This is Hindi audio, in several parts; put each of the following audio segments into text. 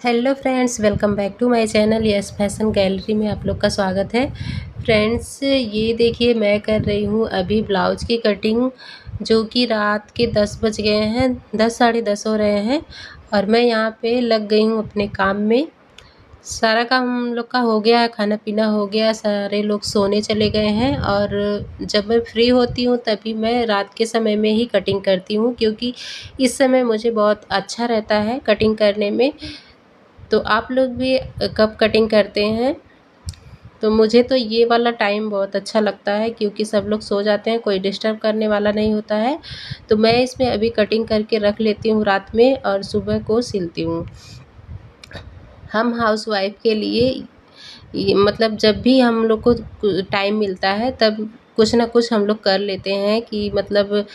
Hello friends, welcome back to my channel yes fashion gallery में आप लोग का स्वागत है। फ्रेंड्स, ये देखिए मैं कर रही हूँ अभी ब्लाउज़ की कटिंग, जो कि रात के 10 बज गए हैं, 10 साढ़े 10 हो रहे हैं और मैं यहाँ पे लग गई हूँ अपने काम में। सारा काम हम लोग का हो गया है, खाना पीना हो गया, सारे लोग सोने चले गए हैं और जब मैं फ्री होती हूँ तभी मैं रात के समय में ही कटिंग करती हूँ, क्योंकि इस समय मुझे बहुत अच्छा रहता है कटिंग करने में। तो आप लोग भी कब कटिंग करते हैं? तो मुझे तो ये वाला टाइम बहुत अच्छा लगता है, क्योंकि सब लोग सो जाते हैं, कोई डिस्टर्ब करने वाला नहीं होता है। तो मैं इसमें अभी कटिंग करके रख लेती हूँ रात में और सुबह को सिलती हूँ। हम हाउसवाइफ़ के लिए ये मतलब जब भी हम लोग को टाइम मिलता है तब कुछ ना कुछ हम लोग कर लेते हैं, कि मतलब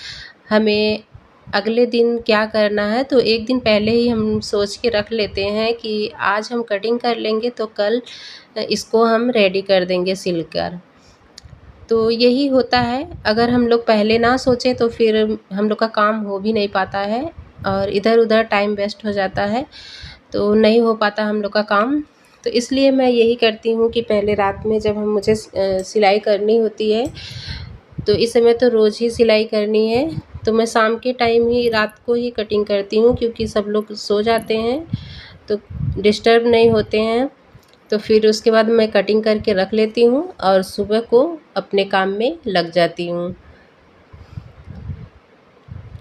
हमें अगले दिन क्या करना है, तो एक दिन पहले ही हम सोच के रख लेते हैं कि आज हम कटिंग कर लेंगे तो कल इसको हम रेडी कर देंगे सिलकर। तो यही होता है, अगर हम लोग पहले ना सोचें तो फिर हम लोग का काम हो भी नहीं पाता है और इधर-उधर टाइम वेस्ट हो जाता है, तो नहीं हो पाता हम लोग का काम। तो इसलिए मैं यही करती हूँ कि पहले रात में जब हम मुझे सिलाई करनी होती है, तो इस समय तो रोज़ ही सिलाई करनी है, तो मैं शाम के टाइम ही रात को ही कटिंग करती हूँ, क्योंकि सब लोग सो जाते हैं, तो डिस्टर्ब नहीं होते हैं। तो फिर उसके बाद मैं कटिंग करके रख लेती हूँ और सुबह को अपने काम में लग जाती हूँ।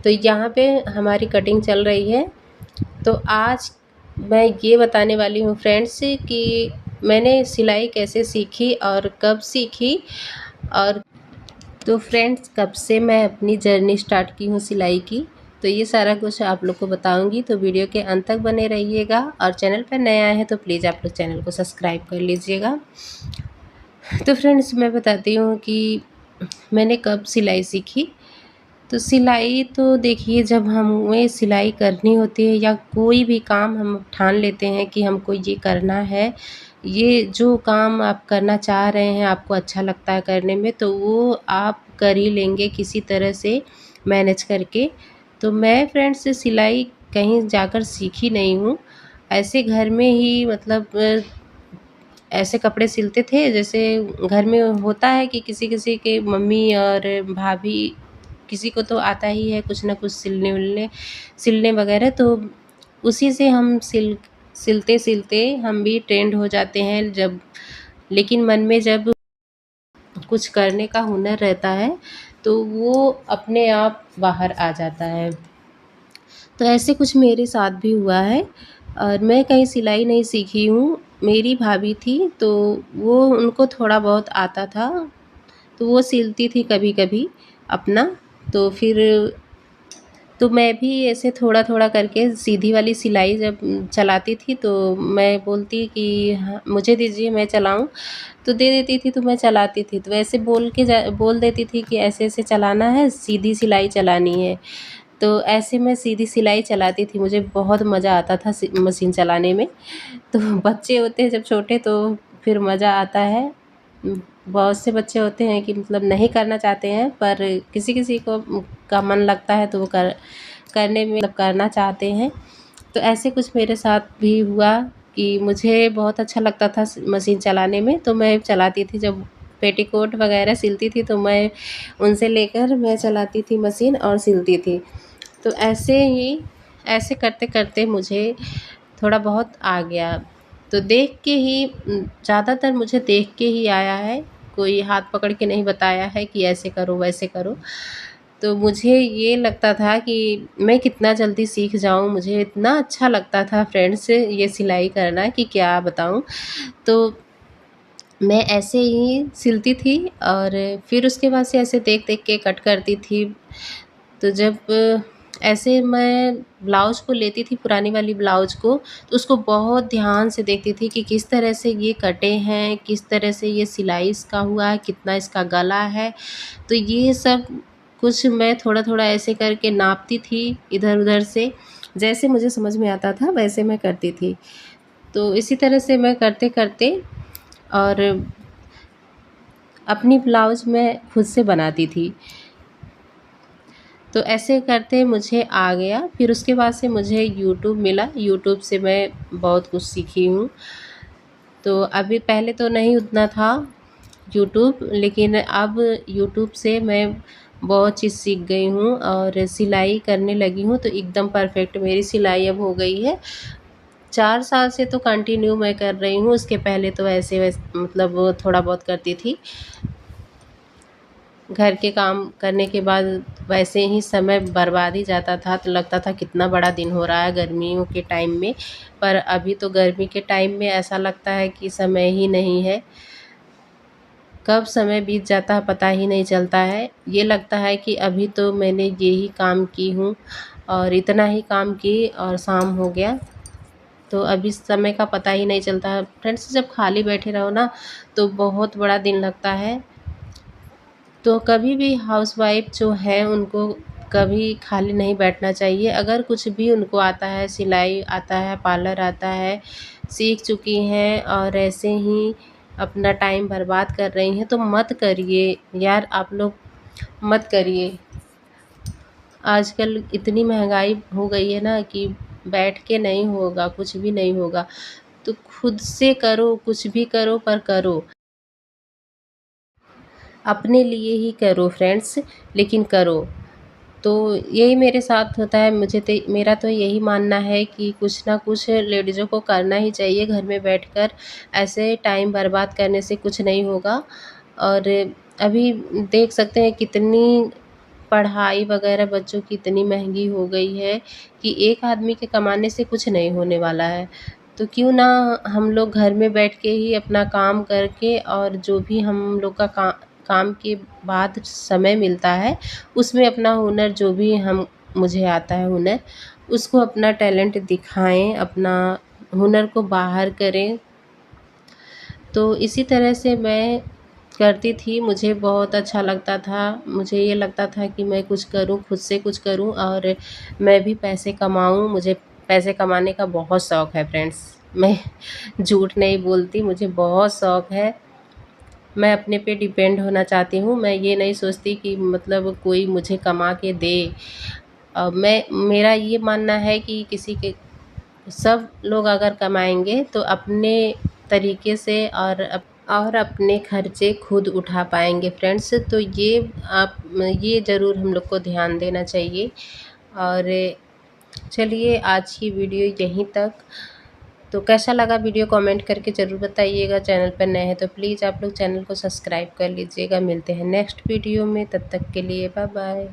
तो यहाँ पे हमारी कटिंग चल रही है। तो आज मैं ये बताने वाली हूँ फ्रेंड्स कि मैंने सिलाई कैसे सीखी और कब सीखी, और तो फ्रेंड्स कब से मैं अपनी जर्नी स्टार्ट की हूँ सिलाई की, तो ये सारा कुछ आप लोग को बताऊंगी। तो वीडियो के अंत तक बने रहिएगा और चैनल पर नया है तो प्लीज़ आप लोग चैनल को सब्सक्राइब कर लीजिएगा। तो फ्रेंड्स मैं बताती हूँ कि मैंने कब सिलाई सीखी। तो सिलाई तो देखिए, जब हमें सिलाई करनी होती है या कोई भी काम हम ठान लेते हैं कि हमको ये करना है, ये जो काम आप करना चाह रहे हैं, आपको अच्छा लगता है करने में, तो वो आप कर ही लेंगे किसी तरह से मैनेज करके। तो मैं फ्रेंड्स सिलाई कहीं जाकर सीखी नहीं हूँ, ऐसे घर में ही मतलब ऐसे कपड़े सिलते थे जैसे घर में होता है कि किसी-किसी के मम्मी और भाभी, किसी को तो आता ही है कुछ ना कुछ सिलने वगैरह, तो उसी से हम सिलते-सिलते हम भी ट्रेंड हो जाते हैं जब। लेकिन मन में जब कुछ करने का हुनर रहता है, तो वो अपने आप बाहर आ जाता है। तो ऐसे कुछ मेरे साथ भी हुआ है और मैं कहीं सिलाई नहीं सीखी हूँ। मेरी भाभी थी तो वो उनको थोड़ा बहुत आता था, तो वो सिलती थी कभी-कभी अपना। तो फिर तो मैं भी ऐसे थोड़ा-थोड़ा करके सीधी वाली सिलाई जब चलाती थी, तो मैं बोलती कि हाँ, मुझे दीजिए मैं चलाऊँ, तो दे देती थी, तो मैं चलाती थी। तो ऐसे बोल देती थी कि ऐसे-ऐसे चलाना है, सीधी सिलाई चलानी है। तो ऐसे मैं सीधी सिलाई चलाती थी, मुझे बहुत मज़ा आता था मशीन चलाने में। तो बच्चे होते हैं जब छोटे तो फिर मज़ा आता है। बहुत से बच्चे होते हैं कि मतलब नहीं करना चाहते हैं, पर किसी-किसी को का मन लगता है तो वो करने में मतलब करना चाहते हैं। तो ऐसे कुछ मेरे साथ भी हुआ कि मुझे बहुत अच्छा लगता था मशीन चलाने में, तो मैं चलाती थी। जब पेटीकोट वगैरह सिलती थी तो मैं उनसे लेकर मैं चलाती थी मशीन और सिलती थी। तो ऐसे करते-करते मुझे थोड़ा बहुत आ गया। तो देख के ही ज़्यादातर मुझे देख के ही आया है, कोई हाथ पकड़ के नहीं बताया है कि ऐसे करो, वैसे करो। तो मुझे ये लगता था कि मैं कितना जल्दी सीख जाऊँ, मुझे इतना अच्छा लगता था फ्रेंड्स ये सिलाई करना कि क्या बताऊँ। तो मैं ऐसे ही सिलती थी और फिर उसके बाद से ऐसे देख-देख के कट करती थी। तो जब ऐसे मैं ब्लाउज़ को लेती थी, पुरानी वाली ब्लाउज़ को, तो उसको बहुत ध्यान से देखती थी कि किस तरह से ये कटे हैं, किस तरह से ये सिलाई इसका हुआ है, कितना इसका गला है। तो ये सब कुछ मैं थोड़ा-थोड़ा ऐसे करके नापती थी इधर-उधर से, जैसे मुझे समझ में आता था वैसे मैं करती थी। तो इसी तरह से मैं करते-करते और अपनी ब्लाउज़ मैं खुद से बनाती थी। तो ऐसे करते मुझे आ गया। फिर उसके बाद से मुझे यूट्यूब मिला, यूट्यूब से मैं बहुत कुछ सीखी हूँ। तो अभी पहले तो नहीं उतना था यूट्यूब, लेकिन अब यूट्यूब से मैं बहुत चीज़ सीख गई हूँ और सिलाई करने लगी हूँ, तो एकदम परफेक्ट मेरी सिलाई अब हो गई है। 4 साल से तो कंटिन्यू मैं कर रही हूँ, उसके पहले तो ऐसे वैसे मतलब थोड़ा बहुत करती थी। घर के काम करने के बाद वैसे ही समय बर्बाद ही जाता था, तो लगता था कितना बड़ा दिन हो रहा है गर्मियों के टाइम में। पर अभी तो गर्मी के टाइम में ऐसा लगता है कि समय ही नहीं है, कब समय बीत जाता है पता ही नहीं चलता है। ये लगता है कि अभी तो मैंने यही काम की हूँ और इतना ही काम की और शाम हो गया, तो अभी समय का पता ही नहीं चलता है। फ्रेंड्स, जब खाली बैठे रहो ना तो बहुत बड़ा दिन लगता है। तो कभी भी हाउसवाइफ जो है उनको कभी खाली नहीं बैठना चाहिए। अगर कुछ भी उनको आता है, सिलाई आता है, पार्लर आता है, सीख चुकी हैं और ऐसे ही अपना टाइम बर्बाद कर रही हैं, तो मत करिए यार, आप लोग मत करिए। आजकल इतनी महंगाई हो गई है ना कि बैठ के नहीं होगा, कुछ भी नहीं होगा। तो खुद से करो, कुछ भी करो पर करो। अपने लिए ही करो फ्रेंड्स, लेकिन करो। तो यही मेरे साथ होता है। मेरा तो यही मानना है कि कुछ ना कुछ लेडीज़ों को करना ही चाहिए घर में बैठकर। ऐसे टाइम बर्बाद करने से कुछ नहीं होगा। और अभी देख सकते हैं कितनी पढ़ाई वगैरह बच्चों की इतनी महंगी हो गई है कि एक आदमी के कमाने से कुछ नहीं होने वाला है। तो क्यों ना हम लोग घर में बैठ के ही अपना काम करके और जो भी हम लोग का काम के बाद समय मिलता है उसमें अपना हुनर, जो भी हम मुझे आता है हुनर, उसको अपना टैलेंट दिखाएं, अपना हुनर को बाहर करें। तो इसी तरह से मैं करती थी, मुझे बहुत अच्छा लगता था। मुझे ये लगता था कि मैं कुछ करूं, खुद से कुछ करूं और मैं भी पैसे कमाऊं। मुझे पैसे कमाने का बहुत शौक़ है फ्रेंड्स, मैं झूठ नहीं बोलती, मुझे बहुत शौक़ है। मैं अपने पे डिपेंड होना चाहती हूँ। मैं ये नहीं सोचती कि मतलब कोई मुझे कमा के दे। मेरा ये मानना है कि किसी के सब लोग अगर कमाएंगे तो अपने तरीके से और अपने खर्चे खुद उठा पाएंगे फ्रेंड्स। तो ये ज़रूर हम लोग को ध्यान देना चाहिए। और चलिए आज की वीडियो यहीं तक। तो कैसा लगा वीडियो कमेंट करके ज़रूर बताइएगा। चैनल पर नए हैं तो प्लीज़ आप लोग चैनल को सब्सक्राइब कर लीजिएगा। मिलते हैं नेक्स्ट वीडियो में, तब तक के लिए बाय बाय।